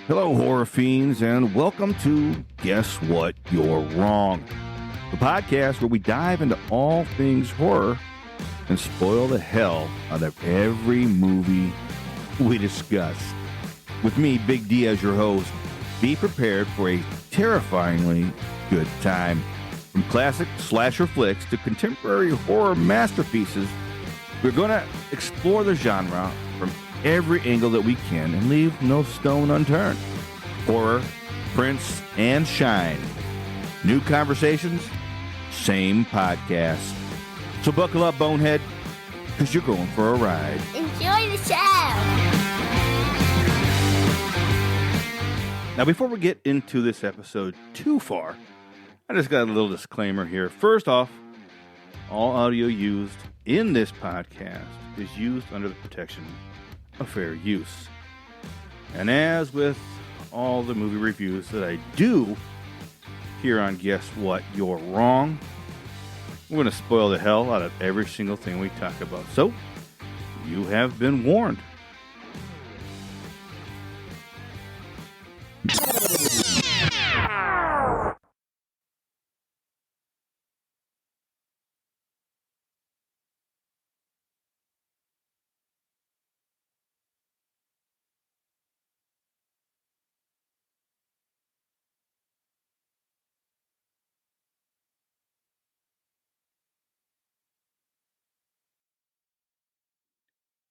Hello, horror fiends, and welcome to Guess What? You're Wrong, the podcast where we dive into all things horror and spoil the hell out of every movie we discuss. With me, Big D, as your host, be prepared for a terrifyingly good time. From classic slasher flicks to contemporary horror masterpieces, we're going to explore the genre from every angle that we can and leave no stone unturned. Horror, prints, and shine. New conversations, same podcast. So buckle up, bonehead, because you're going for a ride. Enjoy the show! Now, before we get into this episode too far, I just got a little disclaimer here. First off, all audio used in this podcast is used under the protection of fair use. And as with all the movie reviews that I do here on Guess What? You're Wrong, we're going to spoil the hell out of every single thing we talk about. So, you have been warned.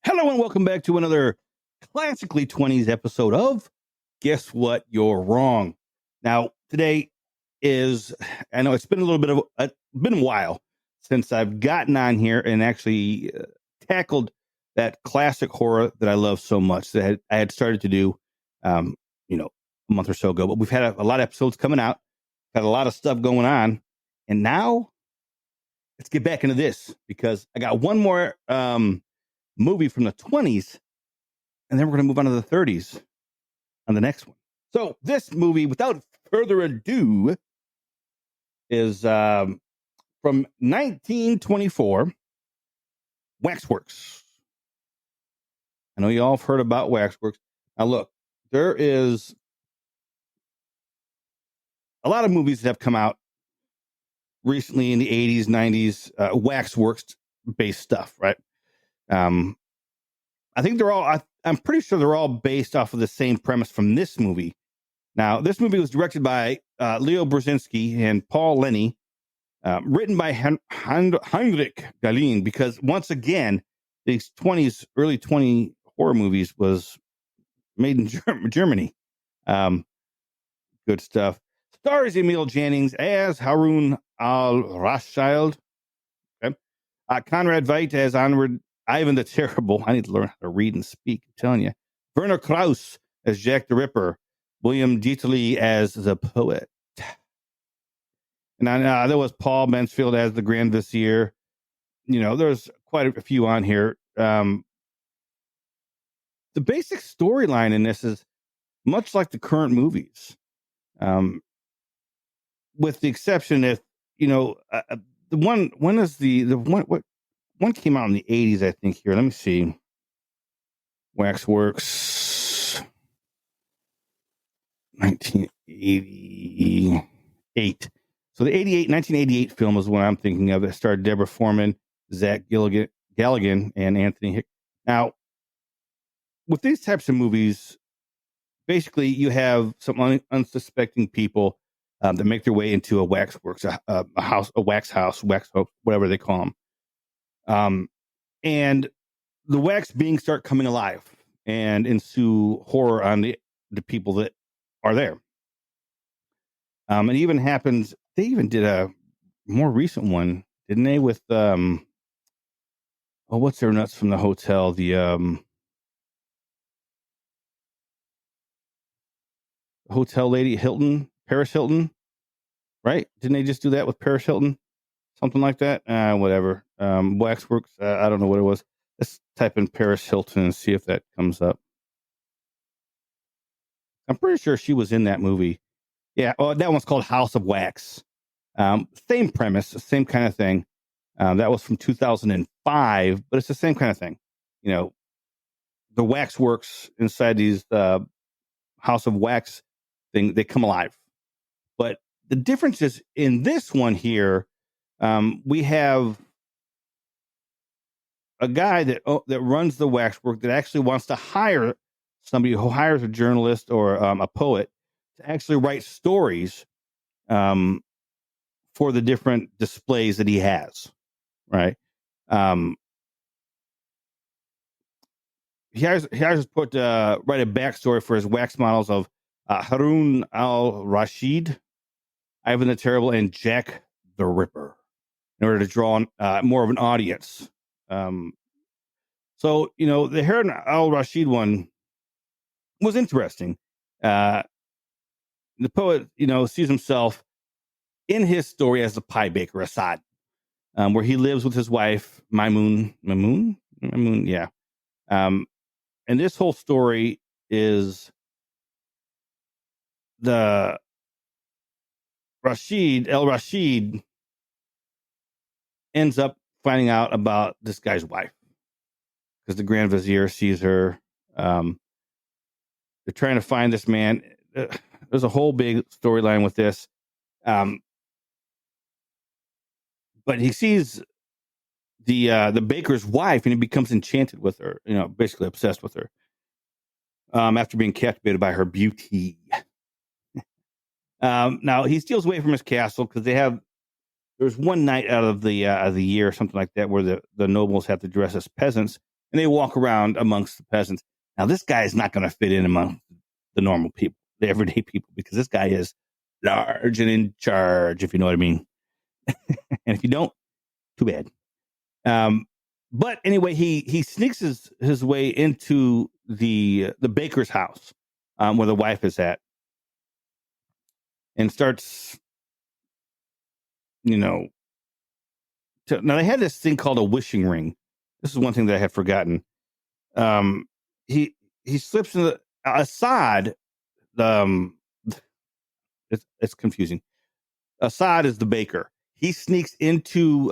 Hello and welcome back to another classically 20s episode of Guess What? You're Wrong. Now, today is, I know it's been a little bit of, been a while since I've gotten on here and actually tackled that classic horror that I love so much that I had started to do, a month or so ago. But we've had a lot of episodes coming out, got a lot of stuff going on, and now let's get back into this because I got one more movie from the 20s, and then we're going to move on to the 30s on the next one. So this movie, without further ado, is from 1924, Waxworks. I know you all have heard about Waxworks. Now look, there is a lot of movies that have come out recently in the 80s, 90s, Waxworks based stuff, right? I think they're all, I'm pretty sure they're all based off of the same premise from this movie. Now, this movie was directed by Leo Brzezinski and Paul Lenny, written by Heinrich Galin, because once again, these early 20 horror movies was made in Germany. Good stuff. Stars Emil Jannings as Harun al-Rashid. Okay. Conrad Veidt as Ivan the Terrible. I need to learn how to read and speak. I'm telling you. Werner Krauss as Jack the Ripper. William Dieterle as the Poet. And there was Paul Mansfield as the Grand Vizier. There's quite a few on here. The basic storyline in this is much like the current movies. With the exception if, the one came out in the 80s, I think, here. Let me see. Waxworks. 1988. So the 1988 film is what I'm thinking of. It starred Deborah Foreman, Zach Galligan, and Anthony Hick. Now, with these types of movies, basically you have some unsuspecting people that make their way into a waxworks, a wax house, whatever they call them. And the wax beings start coming alive and ensue horror on the people that are there. It even happens, they even did a more recent one, didn't they, with, what's their nuts from the hotel? The, hotel lady, Paris Hilton, right? Didn't they just do that with Paris Hilton? Something like that? Whatever. Waxworks, I don't know what it was. Let's type in Paris Hilton and see if that comes up. I'm pretty sure she was in that movie. Yeah, that one's called House of Wax. Same premise, same kind of thing. That was from 2005, but it's the same kind of thing. The waxworks inside these house of wax thing, they come alive. But the difference is in this one here, we have a guy that runs the waxwork that actually wants to hire somebody who hires a journalist or a poet to actually write stories for the different displays that he has, right? He has put write a backstory for his wax models of Harun al-Rashid, Ivan the Terrible, and Jack the Ripper, in order to draw more of an audience. So, the Harun al-Rashid one was interesting. The poet, sees himself in his story as the pie baker, Assad, where he lives with his wife, Maimun, yeah. And this whole story is the Rashid ends up finding out about this guy's wife because the Grand Vizier sees her. They're trying to find this man. There's a whole big storyline with this. But he sees the baker's wife, and he becomes enchanted with her, basically obsessed with her, after being captivated by her beauty. Now he steals away from his castle because there's one night out of the year or something like that where the nobles have to dress as peasants, and they walk around amongst the peasants. Now this guy is not going to fit in among the normal people, the everyday people, because this guy is large and in charge, if you know what I mean. And if you don't, too bad. But anyway, he sneaks his way into the baker's house, where the wife is at, and starts, now they had this thing called a wishing ring. This is one thing that I had forgotten. He slips in Assad. It's confusing. Assad is the baker. He sneaks into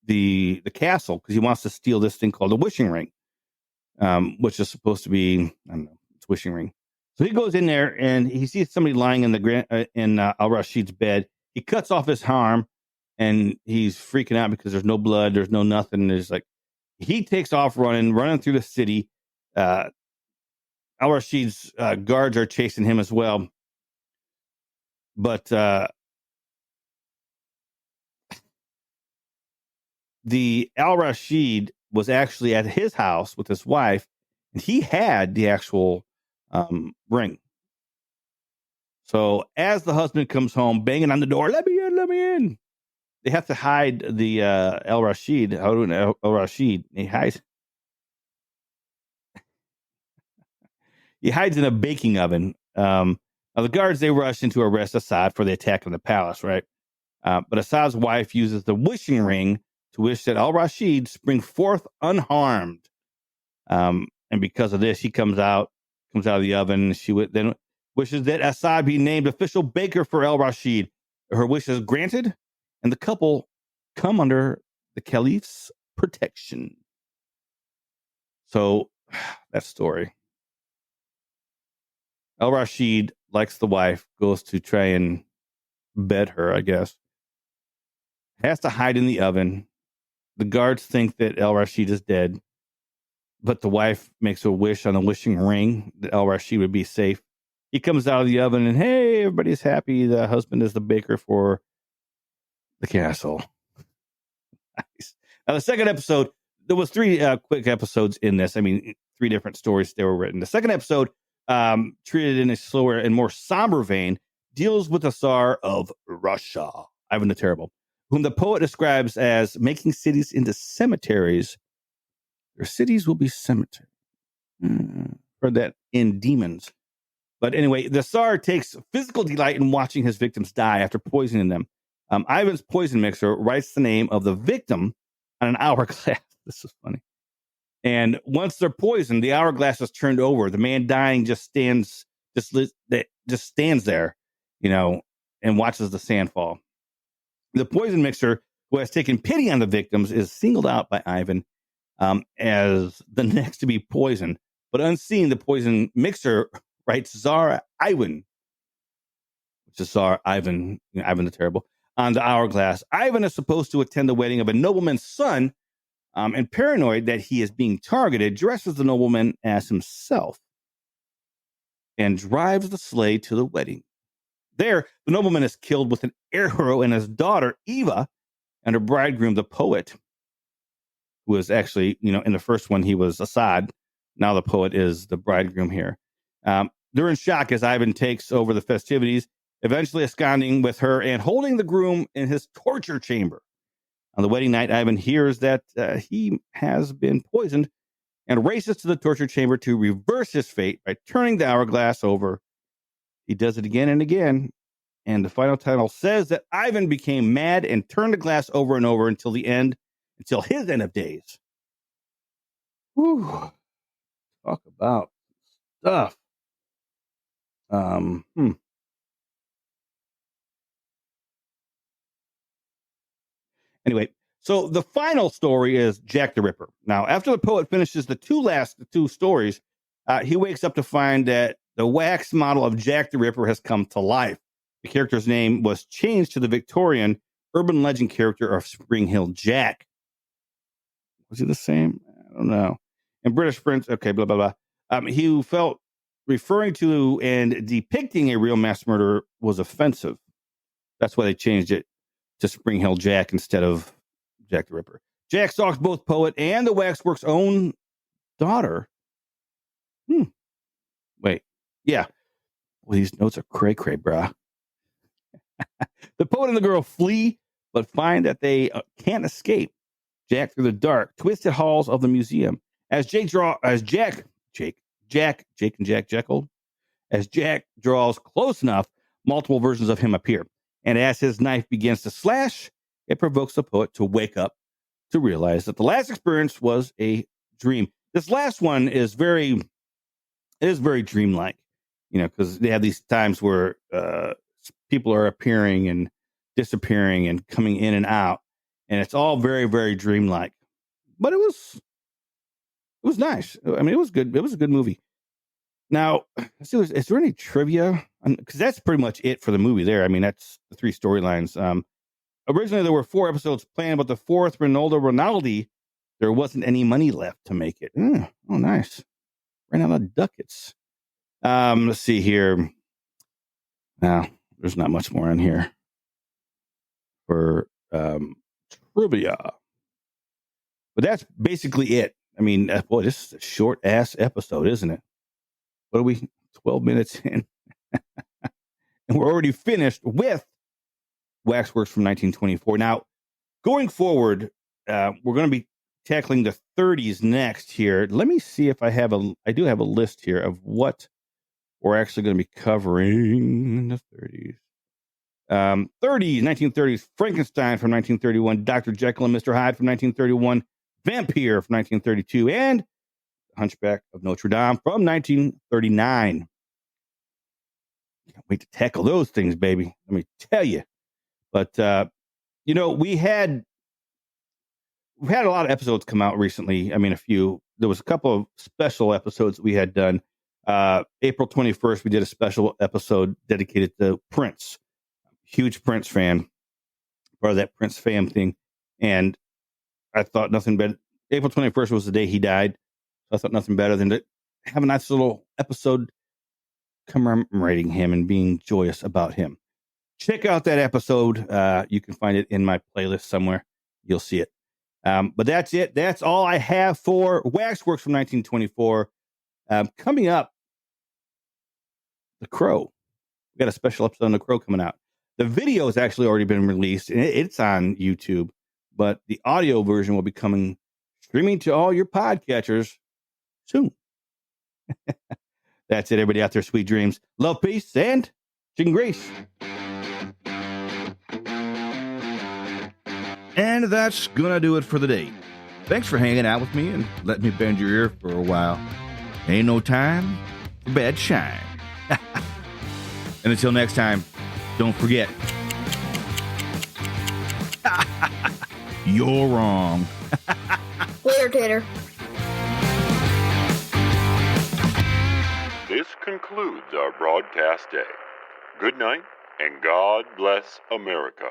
the castle because he wants to steal this thing called a wishing ring, which is supposed to be, I don't know, it's wishing ring. So he goes in there and he sees somebody lying in al-Rashid's bed. He cuts off his arm and he's freaking out because there's no blood, there's no nothing. There's he takes off running through the city. Al-Rashid's guards are chasing him as well. But the Al-Rashid was actually at his house with his wife, and he had the actual ring. So as the husband comes home, banging on the door, let me in. They have to hide the Al-Rashid. Harun al-Rashid. He hides in a baking oven. Now the guards, they rush in to arrest Assad for the attack on the palace, right? But Assad's wife uses the wishing ring to wish that al-Rashid spring forth unharmed. And because of this, he comes out of the oven. She then wishes that Assad be named official baker for al-Rashid. Her wish is granted, and the couple come under the caliph's protection. So, that story. Al-Rashid likes the wife, goes to try and bed her, I guess. Has to hide in the oven. The guards think that al-Rashid is dead, but the wife makes a wish on the wishing ring that al-Rashid would be safe. He comes out of the oven and, hey, everybody's happy. The husband is the baker for the castle. Nice. Now, the second episode, there was 3 quick episodes in this. I mean, 3 different stories that were written. The second episode, treated in a slower and more somber vein, deals with the Tsar of Russia, Ivan the Terrible, whom the poet describes as making cities into cemeteries. Their cities will be cemeteries. Heard that in Demons. But anyway, the Tsar takes physical delight in watching his victims die after poisoning them. Ivan's poison mixer writes the name of the victim on an hourglass. This is funny. And once they're poisoned, the hourglass is turned over. The man dying just stands there, and watches the sand fall. The poison mixer, who has taken pity on the victims, is singled out by Ivan as the next to be poisoned. But unseen, the poison mixer writes Tsar Ivan, which is Tsar Ivan, Ivan the Terrible, on the hourglass. Ivan is supposed to attend the wedding of a nobleman's son, and paranoid that he is being targeted, dresses the nobleman as himself and drives the sleigh to the wedding. There, the nobleman is killed with an arrow, and his daughter, Eva, and her bridegroom, the poet, who was actually, in the first one, he was Assad. Now the poet is the bridegroom here. They're in shock as Ivan takes over the festivities, eventually absconding with her and holding the groom in his torture chamber. On the wedding night, Ivan hears that he has been poisoned and races to the torture chamber to reverse his fate by turning the hourglass over. He does it again and again. And the final title says that Ivan became mad and turned the glass over and over until his end of days. Whew. Talk about stuff. Anyway, so the final story is Jack the Ripper. Now, after the poet finishes the two stories, he wakes up to find that the wax model of Jack the Ripper has come to life. The character's name was changed to the Victorian urban legend character of Spring Hill Jack. Was he the same? I don't know. And British Prince, okay, blah, blah, blah. He felt referring to and depicting a real mass murderer was offensive. That's why they changed it to Spring Hill Jack instead of Jack the Ripper. Jack stalks both poet and the Waxworks' own daughter. Wait. Yeah. Well, these notes are cray-cray, brah. The poet and the girl flee, but find that they can't escape Jack through the dark, twisted halls of the museum. As Jack Jekyll. As Jack draws close enough, multiple versions of him appear. And as his knife begins to slash, it provokes the poet to wake up to realize that the last experience was a dream. This last one is very dreamlike, because they have these times where people are appearing and disappearing and coming in and out, and it's all very, very dreamlike. But it was nice. I mean, it was good. It was a good movie. Now, is there any trivia? Because that's pretty much it for the movie there. I mean, that's the three storylines. Originally, there were 4 episodes planned, but the 4th, Ronaldi, there wasn't any money left to make it. Oh, nice. Ran out of ducats. Let's see here. Now, there's not much more in here for trivia. But that's basically it. I mean, boy, this is a short-ass episode, isn't it? What are we, 12 minutes in? And we're already finished with Waxworks from 1924. Now, going forward, we're going to be tackling the 30s next here. Let me see if I do have a list here of what we're actually going to be covering in the 30s. 1930s, Frankenstein from 1931, Dr. Jekyll and Mr. Hyde from 1931, Vampire from 1932, and Hunchback of Notre Dame from 1939. Can't wait to tackle those things, baby. Let me tell you. But we've had a lot of episodes come out recently. I mean, a few. There was a couple of special episodes that we had done. April 21st, we did a special episode dedicated to Prince. Huge Prince fan. Part of that Prince fam thing. And I thought nothing better. April 21st was the day he died. So I thought nothing better than to have a nice little episode commemorating him and being joyous about him. Check out that episode. You can find it in my playlist somewhere. You'll see it. But that's it. That's all I have for Waxworks from 1924. Coming up, The Crow. We got a special episode on The Crow coming out. The video has actually already been released, and it's on YouTube. But the audio version will be streaming to all your podcatchers soon. That's it, everybody out there. Sweet dreams. Love, peace, and chicken grease. And that's gonna do it for the day. Thanks for hanging out with me and letting me bend your ear for a while. Ain't no time for bad shine. And until next time, don't forget, you're wrong. Later, Tater. This concludes concludes our broadcast day. Good night, and God bless America.